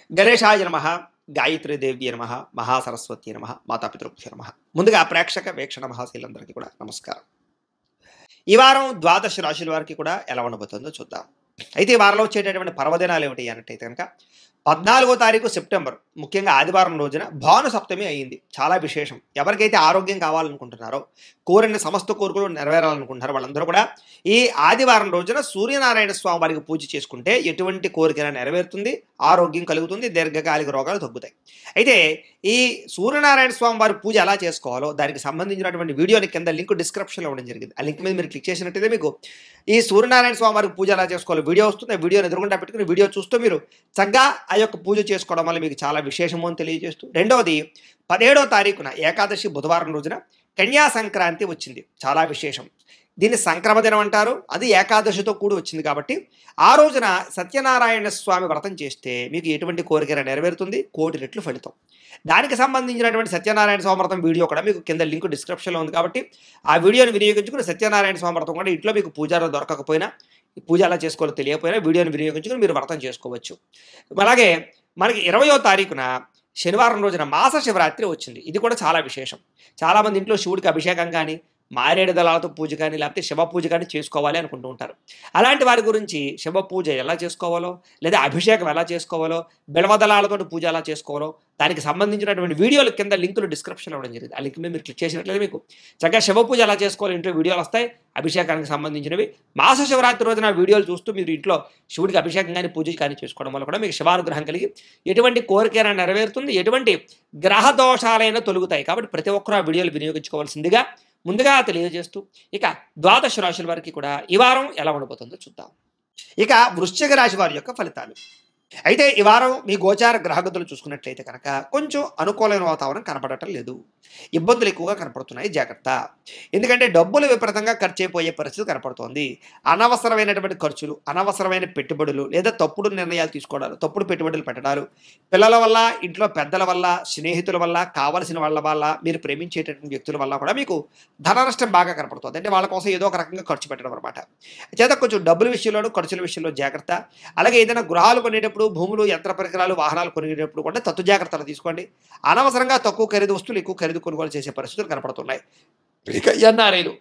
గణేశాయ నమః, గాయత్రీదేవ్యై నమః, మహాసరస్వత్యై నమః, మాతాపితృభ్యో నమః. ముందుగా ప్రేక్షక వీక్షణ మహాశీలందరికీ కూడా నమస్కారం. ఈ వారం ద్వాదశ రాశుల వారికి కూడా ఎలా ఉండబోతుందో చూద్దాం. అయితే ఈ వారంలో వచ్చేటటువంటి పర్వదినాలు ఏమిటి అన్నట్టయితే కనుక 14వ తారీఖు సెప్టెంబర్, ముఖ్యంగా ఆదివారం రోజున భాను సప్తమి అయ్యింది. చాలా విశేషం. ఎవరికైతే ఆరోగ్యం కావాలనుకుంటున్నారో, కోరిన సమస్త కోరికలు నెరవేరాలనుకుంటున్నారో వాళ్ళందరూ కూడా ఈ ఆదివారం రోజున సూర్యనారాయణ స్వామి వారికి పూజ చేసుకుంటే ఎటువంటి కోరికైనా నెరవేరుతుంది, ఆరోగ్యం కలుగుతుంది, దీర్ఘకాలిక రోగాలు తగ్గుతాయి. అయితే ఈ సూర్యనారాయణ స్వామి వారి పూజ ఎలా చేసుకోవాలో దానికి సంబంధించినటువంటి వీడియోని కింద లింక్ డిస్క్రిప్షన్లో ఇవ్వడం జరిగింది. ఆ లింక్ మీద మీరు క్లిక్ చేసినట్టయితే మీకు ఈ సూర్యనారాయణ స్వామి వారికి పూజ ఎలా చేసుకోవాలో వీడియో వస్తుంది. ఆ వీడియోని ఎదురుగుండా పెట్టుకుని వీడియో చూస్తూ మీరు చక్కగా ఆ యొక్క పూజ చేసుకోవడం వల్ల మీకు చాలా విశేషము అని తెలియజేస్తూ, రెండవది 17వ తారీఖున ఏకాదశి బుధవారం రోజున కన్యా సంక్రాంతి వచ్చింది. చాలా విశేషం. దీన్ని సంక్రమ దినం అంటారు. అది ఏకాదశితో కూడి వచ్చింది కాబట్టి ఆ రోజున సత్యనారాయణ స్వామి వ్రతం చేస్తే మీకు ఎటువంటి కోరిక నెరవేరుతుంది, 1,000,000 రెట్లు ఫలితం. దానికి సంబంధించినటువంటి సత్యనారాయణ స్వామి వ్రతం వీడియో కూడా మీకు కింద లింక్ డిస్క్రిప్షన్లో ఉంది కాబట్టి ఆ వీడియోని వినియోగించుకుని సత్యనారాయణ స్వామి వ్రతం కూడా ఇంట్లో మీకు పూజారులు దొరకకపోయినా, పూజ ఎలా చేసుకోవాలో తెలియకపోయినా వీడియోని వినియోగించుకుని మీరు వ్రతం చేసుకోవచ్చు. అలాగే మనకి 20వ తారీఖున శనివారం రోజున మాస శివరాత్రి వచ్చింది. ఇది కూడా చాలా విశేషం. చాలామంది ఇంట్లో శివుడికి అభిషేకం కానీ, మారేడు దళాలతో పూజ కానీ, లేకపోతే శివ పూజ కానీ చేసుకోవాలి అనుకుంటూ ఉంటారు. అలాంటి వారి గురించి శివ పూజ ఎలా చేసుకోవాలో, లేదా అభిషేకం ఎలా చేసుకోవాలో, బిల్వదళాలతో పూజ ఎలా చేసుకోవాలో దానికి సంబంధించినటువంటి వీడియోలు కింద లింకులు డిస్క్రిప్షన్లో ఇవ్వడం జరిగింది. ఆ లింక్ మీద మీరు క్లిక్ చేసినట్లయితే మీకు చక్కగా శివ పూజ ఎలా చేసుకోవాలి ఇంట్లో వీడియోలు వస్తాయి. అభిషేకానికి సంబంధించినవి మాస శివరాత్రి రోజున వీడియోలు చూస్తూ మీరు ఇంట్లో శివుడికి అభిషేకం కానీ, పూజ కానీ చేసుకోవడం వల్ల కూడా మీకు శివానుగ్రహం కలిగి ఎటువంటి కోరికైనా నెరవేరుతుంది, ఎటువంటి గ్రహ దోషాలైనా తొలుగుతాయి. కాబట్టి ప్రతి ఒక్కరూ ఆ వీడియోలు వినియోగించుకోవాల్సిందిగా ముందుగా తెలియజేస్తూ, ఇక ద్వాదశ రాశుల వారికి కూడా ఈ వారం ఎలా ఉండబోతుందో చూద్దాం. ఇక వృశ్చిక రాశి వారి యొక్క ఫలితాలు. అయితే ఈ వారం మీ గోచార గ్రహగతులు చూసుకున్నట్లయితే కనుక కొంచెం అనుకూలమైన వాతావరణం కనపడటం లేదు. ఇబ్బందులు ఎక్కువగా కనపడుతున్నాయి, జాగ్రత్త. ఎందుకంటే డబ్బులు విపరీతంగా ఖర్చు అయిపోయే పరిస్థితి కనపడుతోంది. అనవసరమైనటువంటి ఖర్చులు, అనవసరమైన పెట్టుబడులు, లేదా తప్పుడు నిర్ణయాలు తీసుకోవడాలు, తప్పుడు పెట్టుబడులు పెట్టడాలు, పిల్లల వల్ల, ఇంట్లో పెద్దల వల్ల, స్నేహితుల వల్ల, కావలసిన వాళ్ళ వల్ల, మీరు ప్రేమించేటటువంటి వ్యక్తుల వల్ల కూడా మీకు ధన నష్టం బాగా కనపడుతుంది. అంటే వాళ్ళ కోసం ఏదో ఒక రకంగా ఖర్చు పెట్టడం అనమాట. చేత కొంచెం డబ్బుల విషయంలోనూ, ఖర్చుల విషయంలో జాగ్రత్త. అలాగే ఏదైనా గృహాలు కొనేటప్పుడు, భూములు, యంత్ర పరికరాలు, వాహనాలు కొనేటప్పుడు కూడా తత్తు జాగ్రత్తలు తీసుకోండి. అనవసరంగా తక్కువ ఖరీదు వస్తువులు ఎక్కువ ఖరీదు కొనుగోలు చేసే పరిస్థితులు కనపడుతున్నాయి. ఇక ఎన్ఆర్ఐలు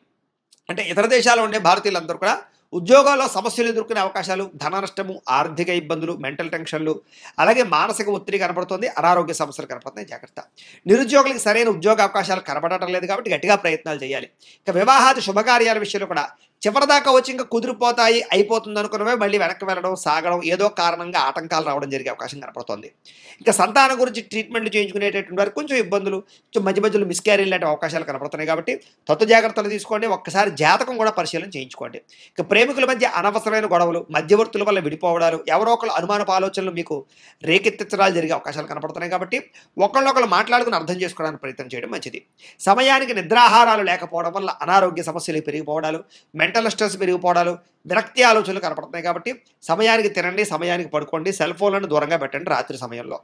అంటే ఇతర దేశాల్లో ఉండే భారతీయులందరూ కూడా ఉద్యోగాల్లో సమస్యలు ఎదుర్కొనే అవకాశాలు, ధన నష్టము, ఆర్థిక ఇబ్బందులు, మెంటల్ టెన్షన్లు, అలాగే మానసిక ఒత్తిడి కనపడుతుంది, అనారోగ్య సమస్యలు కనపడుతున్నాయి, జాగ్రత్త. నిరుద్యోగులకు సరైన ఉద్యోగ అవకాశాలు కనపడటం లేదు కాబట్టి గట్టిగా ప్రయత్నాలు చేయాలి. ఇక వివాహాది శుభకార్యాల విషయంలో కూడా చివరిదాకా వచ్చి ఇంకా కుదిరిపోతాయి, అయిపోతుంది అనుకున్నవే మళ్ళీ వెనక్కి వెళ్ళడం, సాగడం, ఏదో కారణంగా ఆటంకాలు రావడం జరిగే అవకాశం కనపడుతుంది. ఇక సంతానం గురించి ట్రీట్మెంట్లు చేయించుకునేటటువంటి వారికి కొంచెం ఇబ్బందులు, మధ్య మధ్యలో మిస్క్యారేజ్ లాంటి అవకాశాలు కనపడుతున్నాయి కాబట్టి తత్తు జాగ్రత్తలు తీసుకోండి. ఒక్కసారి జాతకం కూడా పరిశీలన చేయించుకోండి. ఇక ప్రేమికుల మధ్య అనవసరమైన గొడవలు, మధ్యవర్తుల వల్ల విడిపోవడాలు, ఎవరో ఒకరు అనుమానపు ఆలోచనలు మీకు రేకెత్తించడాలు జరిగే అవకాశాలు కనపడుతున్నాయి కాబట్టి ఒకళ్ళొకళ్ళు మాట్లాడుకుని అర్థం చేసుకోవడానికి ప్రయత్నం చేయడం మంచిది. సమయానికి నిద్రాహారాలు లేకపోవడం వల్ల అనారోగ్య సమస్యలు పెరిగిపోవడాలు, మెంటల్ స్ట్రెస్ పెరిగిపోవడాలు, విరక్తి ఆలోచనలు కనపడుతున్నాయి కాబట్టి సమయానికి తినండి, సమయానికి పడుకోండి, సెల్ ఫోన్లను దూరంగా పెట్టండి రాత్రి సమయంలో.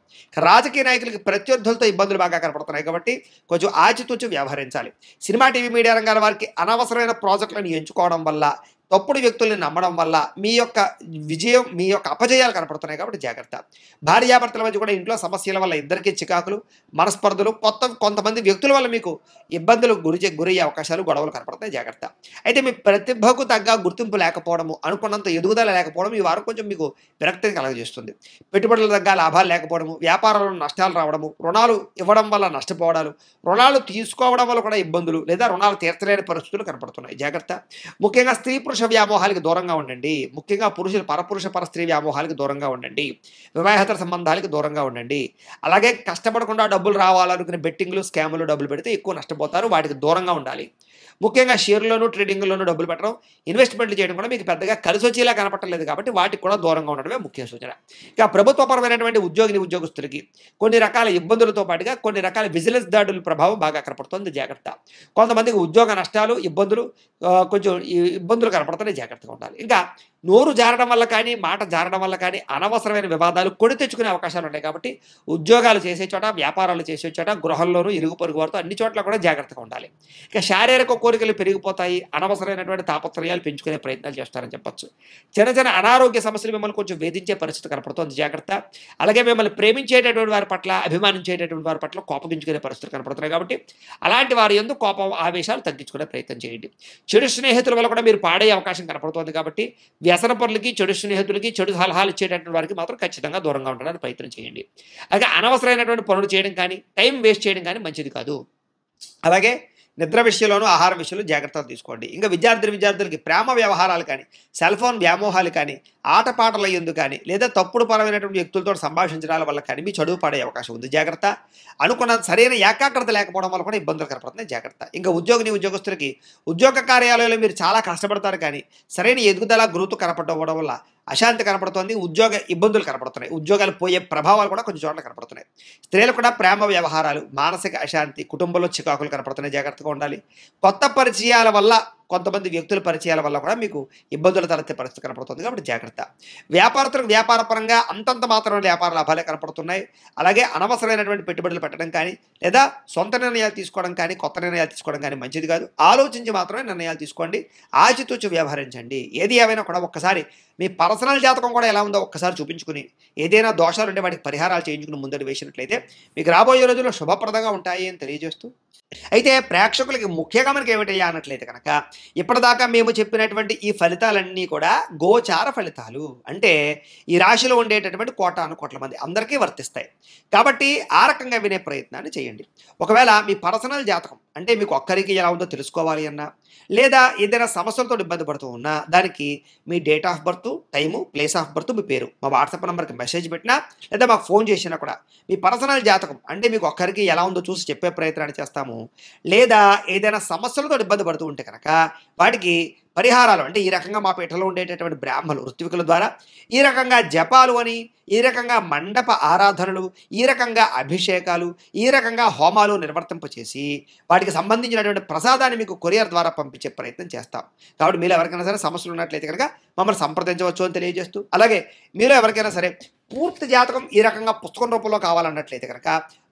రాజకీయ నాయకులకి ప్రత్యర్థులతో ఇబ్బందులు బాగా కనపడుతున్నాయి కాబట్టి కొంచెం ఆచితూచి వ్యవహరించాలి. సినిమా, టీవీ, మీడియా రంగాల వారికి అనవసరమైన ప్రాజెక్టులను ఎంచుకోవడం వల్ల, తప్పుడు వ్యక్తుల్ని నమ్మడం వల్ల మీ యొక్క విజయం, మీ యొక్క అపజయాలు కనపడుతున్నాయి కాబట్టి జాగ్రత్త. భార్యాభర్తల మధ్య కూడా ఇంట్లో సమస్యల వల్ల ఇద్దరికీ చికాకులు, మనస్పర్ధలు, కొంతమంది వ్యక్తుల వల్ల మీకు ఇబ్బందులు గురయ్యే అవకాశాలు, గొడవలు కనపడుతున్నాయి, జాగ్రత్త. అయితే మీ ప్రతిభకు తగ్గ గుర్తింపు లేకపోవడము, అనుకున్నంత ఎదుగుదల లేకపోవడం ఈ వారం కొంచెం మీకు విరక్తిని కలగజేస్తుంది. పెట్టుబడుల తగ్గ లాభాలు లేకపోవడము, వ్యాపారంలో నష్టాలు రావడము, రుణాలు ఇవ్వడం వల్ల నష్టపోవడాలు, రుణాలు తీసుకోవడం వల్ల కూడా ఇబ్బందులు, లేదా రుణాలు తీర్చలేని పరిస్థితులు కనపడుతున్నాయి, జాగ్రత్త. ముఖ్యంగా స్త్రీ పురుష వ్యామోహాలకు దూరంగా ఉండండి. ముఖ్యంగా పరపురుష పరస్త్రీ వ్యామోహాలకు దూరంగా ఉండండి. వివాహేతర సంబంధాలకు దూరంగా ఉండండి. అలాగే కష్టపడకుండా డబ్బులు రావాలనుకునే బెట్టింగ్లు, స్కాములు డబ్బులు పెడితే ఎక్కువ నష్టపోతారు, వాటికి దూరంగా ఉండాలి. ముఖ్యంగా షేర్లోను, ట్రేడింగ్లోనూ డబ్బులు పెట్టడం, ఇన్వెస్ట్మెంట్లు చేయడం కూడా మీకు పెద్దగా కలిసి వచ్చేలా కనపడలేదు కాబట్టి వాటికి కూడా దూరంగా ఉండడమే ముఖ్య సూచన. ఇక ప్రభుత్వపరమైనటువంటి ఉద్యోగులకి కొన్ని రకాల ఇబ్బందులతో పాటుగా కొన్ని రకాల విజిలెన్స్ దాడుల ప్రభావం బాగా కనపడుతుంది, జాగ్రత్త. కొంతమందికి ఉద్యోగ నష్టాలు, ఇబ్బందులు, కొంచెం ఇబ్బందులు కనపడుతున్నాయి, జాగ్రత్తగా ఉండాలి. ఇంకా నోరు జారడం వల్ల కానీ, మాట జారడం వల్ల కానీ అనవసరమైన వివాదాలు కొని తెచ్చుకునే అవకాశాలు ఉన్నాయి కాబట్టి ఉద్యోగాలు చేసే చోట, వ్యాపారాలు చేసే చోట, గృహంలోనూ, ఇరుగు పొరుగు వారితో అన్ని చోట్ల కూడా జాగ్రత్తగా ఉండాలి. ఇక శారీరక కోరికలు పెరిగిపోతాయి. అనవసరమైనటువంటి తాపత్రయాలు పెంచుకునే ప్రయత్నాలు చేస్తారని చెప్పొచ్చు. చిన్న చిన్న అనారోగ్య సమస్యలు మిమ్మల్ని కొంచెం వేధించే పరిస్థితి కనపడుతోంది, జాగ్రత్త. అలాగే మిమ్మల్ని ప్రేమించేటటువంటి వారి పట్ల, అభిమానించేటటువంటి వారి పట్ల కోపగించుకునే పరిస్థితులు కనపడుతున్నాయి కాబట్టి అలాంటి వారి యందు కోపం, ఆవేశాలు తగ్గించుకునే ప్రయత్నం చేయండి. చెడు స్నేహితుల వల్ల కూడా మీరు పాడయ్యే అవకాశం కనపడుతోంది కాబట్టి వ్యసన పనులకి, చెడు స్నేహితులకి, చెడు సలహాలు ఇచ్చేటటువంటి వారికి మాత్రం ఖచ్చితంగా దూరంగా ఉండడానికి ప్రయత్నం చేయండి. అలాగే అనవసరమైనటువంటి పనులు చేయడం కానీ, టైం వేస్ట్ చేయడం కానీ మంచిది కాదు. అలాగే నిద్ర విషయంలోనూ, ఆహారం విషయంలో జాగ్రత్తలు తీసుకోండి. ఇంకా విద్యార్థులకి ప్రేమ వ్యవహారాలు కానీ, సెల్ ఫోన్ వ్యామోహాలు కానీ, ఆటపాటల యందు కానీ, లేదా తప్పుడు పరమైనటువంటి వ్యక్తులతో సంభాషించడాల వల్ల కానీ మీ చదువు పడే అవకాశం ఉంది, జాగ్రత్త. అనుకున్న సరైన ఏకాగ్రత లేకపోవడం వల్ల కూడా ఇబ్బందులు కనపడుతున్నాయి, జాగ్రత్త. ఇంకా ఉద్యోగస్తులకి ఉద్యోగ కార్యాలయంలో మీరు చాలా కష్టపడతారు కానీ సరైన ఎదుగుదల, గ్రోత్ కనపడకపోవడం వల్ల అశాంతి కనపడుతోంది, ఉద్యోగ ఇబ్బందులు కనపడుతున్నాయి, ఉద్యోగాలు పోయే ప్రభావాలు కూడా కొన్ని చోట్ల కనపడుతున్నాయి. స్త్రీలు కూడా ప్రేమ వ్యవహారాలు, మానసిక అశాంతి, కుటుంబంలో చికాకులు కనపడుతున్నాయి, జాగ్రత్తగా ఉండాలి. కొత్త పరిచయాల వల్ల, కొంతమంది వ్యక్తుల పరిచయాల వల్ల కూడా మీకు ఇబ్బందులు తలెత్తే పరిస్థితి కనపడుతుంది కాబట్టి జాగ్రత్త. వ్యాపారస్తులకు వ్యాపారపరంగా అంతంత మాత్రం వ్యాపార లాభాలే కనపడుతున్నాయి. అలాగే అనవసరమైనటువంటి పెట్టుబడులు పెట్టడం కానీ, లేదా సొంత నిర్ణయాలు తీసుకోవడం కానీ, కొత్త నిర్ణయాలు తీసుకోవడం కానీ మంచిది కాదు. ఆలోచించి మాత్రమే నిర్ణయాలు తీసుకోండి, ఆచితూచి వ్యవహరించండి. ఏది ఏమైనా కూడా ఒక్కసారి మీ పర్సనల్ జాతకం కూడా ఎలా ఉందో ఒక్కసారి చూపించుకుని, ఏదైనా దోషాలు ఉంటే వాటికి పరిహారాలు చేయించుకుని ముందడు వేసినట్లయితే మీకు రాబోయే రోజుల్లో శుభప్రదంగా ఉంటాయి అని తెలియజేస్తూ, అయితే ప్రేక్షకులకి ముఖ్యంగా మనకి ఏమిటయ్యా అన్నట్లయితే కనుక ఇప్పటిదాకా మేము చెప్పినటువంటి ఈ ఫలితాలన్నీ కూడా గోచార ఫలితాలు. అంటే ఈ రాశిలో ఉండేటటువంటి కోటాను కోట్ల మంది అందరికీ వర్తిస్తాయి కాబట్టి ఆ రకంగా వినే ప్రయత్నాన్ని చేయండి. ఒకవేళ మీ పర్సనల్ జాతకం అంటే మీకు ఒక్కరికి ఎలా ఉందో తెలుసుకోవాలి అన్నా, లేదా ఏదైనా సమస్యలతో ఇబ్బంది పడుతూ ఉన్నా, దానికి మీ date of birth, time, place of birth, మీ పేరు మా వాట్సాప్ నెంబర్కి మెసేజ్ పెట్టినా, లేదా మాకు ఫోన్ చేసినా కూడా మీ పర్సనల్ జాతకం అంటే మీకు ఒక్కరికి ఎలా ఉందో చూసి చెప్పే ప్రయత్నాన్ని చేస్తాము. లేదా ఏదైనా సమస్యలతో ఇబ్బంది పడుతూ ఉంటే కనుక వాటికి పరిహారాలు అంటే ఈ రకంగా మా పీఠంలో ఉండేటటువంటి బ్రాహ్మణులు, ఋత్వికుల ద్వారా ఈ రకంగా జపాలు అని, ఈ రకంగా మండప ఆరాధనలు, ఈ రకంగా అభిషేకాలు, ఈ రకంగా హోమాలు నిర్వర్తింపచేసి వాటికి సంబంధించినటువంటి ప్రసాదాన్ని మీకు కొరియర్ ద్వారా పంపించే ప్రయత్నం చేస్తాం. కాబట్టి మీరు ఎవరికైనా సరే సమస్యలు ఉన్నట్లయితే కనుక మమ్మల్ని సంప్రదించవచ్చు అని తెలియజేస్తూ, అలాగే మీరు ఎవరికైనా సరే పూర్తి జాతకం ఈ రకంగా పుస్తకం రూపంలో కావాలన్నట్లయితే కనుక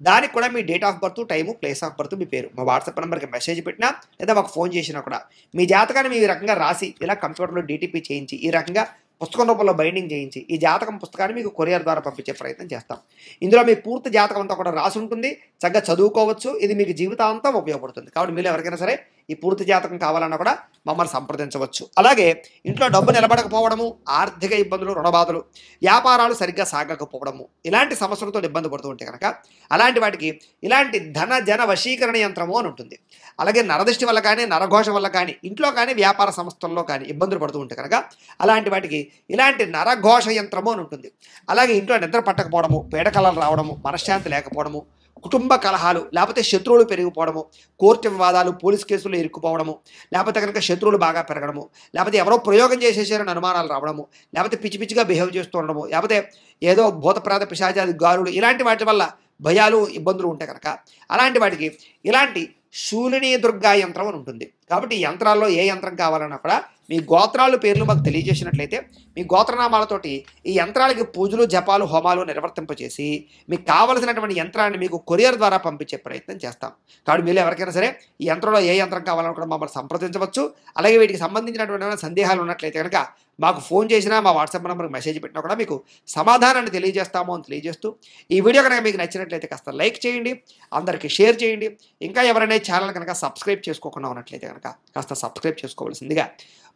దానికి కూడా మీ date of birth, time, place of birth, మీ పేరు మా వాట్సాప్ నెంబర్కి మెసేజ్ పెట్టినా, లేదా మాకు ఫోన్ చేసినా కూడా మీ జాతకాన్ని మీ రకంగా రాసి ఇలా కంప్యూటర్లో డీటీపీ చేయించి ఈ రకంగా పుస్తకం రూపంలో బైండింగ్ చేయించి ఈ జాతకం పుస్తకాన్ని మీకు కొరియర్ ద్వారా పంపించే ప్రయత్నం చేస్తాం. ఇందులో మీ పూర్తి జాతకం అంతా కూడా రాసి ఉంటుంది, చక్కగా చదువుకోవచ్చు, ఇది మీకు జీవితాంతం ఉపయోగపడుతుంది. కాబట్టి మీరు ఎవరికైనా సరే ఈ పూర్తి జాతకం కావాలన్నా కూడా మమ్మల్ని సంప్రదించవచ్చు. అలాగే ఇంట్లో డబ్బు నిలబడకపోవడము, ఆర్థిక ఇబ్బందులు, రుణబాధలు, వ్యాపారాలు సరిగ్గా సాగకపోవడము, ఇలాంటి సమస్యలతో ఇబ్బంది పడుతూ ఉంటే కనుక అలాంటి వాటికి ఇలాంటి ధన జన వశీకరణ యంత్రము అని ఉంటుంది. అలాగే నరదృష్టి వల్ల కానీ, నరఘోష వల్ల కానీ, ఇంట్లో కానీ, వ్యాపార సంస్థల్లో కానీ ఇబ్బందులు పడుతూ ఉంటే కనుక అలాంటి వాటికి ఇలాంటి నరఘోష యంత్రము అని ఉంటుంది. అలాగే ఇంట్లో నిద్ర పట్టకపోవడము, పీడకలలు రావడము, మనశ్శాంతి లేకపోవడము, కుటుంబ కలహాలు, లేకపోతే శత్రువులు పెరిగిపోవడము, కోర్టు వివాదాలు, పోలీస్ కేసులు ఇరుక్కుపోవడము, లేకపోతే కనుక శత్రువులు బాగా పెరగడము, లేకపోతే ఎవరో ప్రయోగం చేసేసారని అనుమానాలు రావడము, లేకపోతే పిచ్చి పిచ్చిగా బిహేవ్ చేస్తూ ఉండడము, లేకపోతే ఏదో భూతప్రాత పిశాచాది గారులు, ఇలాంటి వాటి వల్ల భయాలు, ఇబ్బందులు ఉంటాయి కనుక అలాంటి వాటికి ఇలాంటి శూలిని దుర్గా యంత్రం అని ఉంటుంది. కాబట్టి ఈ యంత్రాల్లో ఏ యంత్రం కావాలన్నా కూడా మీ గోత్రాలు పేర్లు మాకు తెలియజేసినట్లయితే మీ గోత్రనామాలతోటి ఈ యంత్రాలకి పూజలు, జపాలు, హోమాలు నిర్వర్తింపచేసి మీకు కావలసినటువంటి యంత్రాన్ని మీకు కొరియర్ ద్వారా పంపించే ప్రయత్నం చేస్తాం. కాబట్టి మీరు ఎవరికైనా సరే ఈ యంత్రంలో ఏ యంత్రం కావాలన్నా కూడా మమ్మల్ని సంప్రదించవచ్చు. అలాగే వీటికి సంబంధించినటువంటి సందేహాలు ఉన్నట్లయితే కనుక మాకు ఫోన్ చేసినా, మా వాట్సాప్ నెంబర్కి మెసేజ్ పెట్టినా కూడా మీకు సమాధానాన్ని తెలియజేస్తాము అని తెలియజేస్తూ, ఈ వీడియో కనుక మీకు నచ్చినట్లయితే కాస్త లైక్ చేయండి, అందరికీ షేర్ చేయండి. ఇంకా ఎవరైనా ఛానల్ కనుక సబ్స్క్రైబ్ చేసుకోకుండా ఉన్నట్లయితే కనుక కాస్త సబ్స్క్రైబ్ చేసుకోవాల్సిందిగా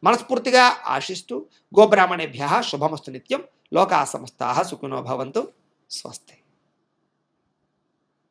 మనస్ఫూర్తిగా ఆశిస్తూ, గోబ్రాహ్మణేభ్యః శుభమస్తు నిత్యం, లోకా సమస్తాః సుఖినో భవంతు, స్వస్తి.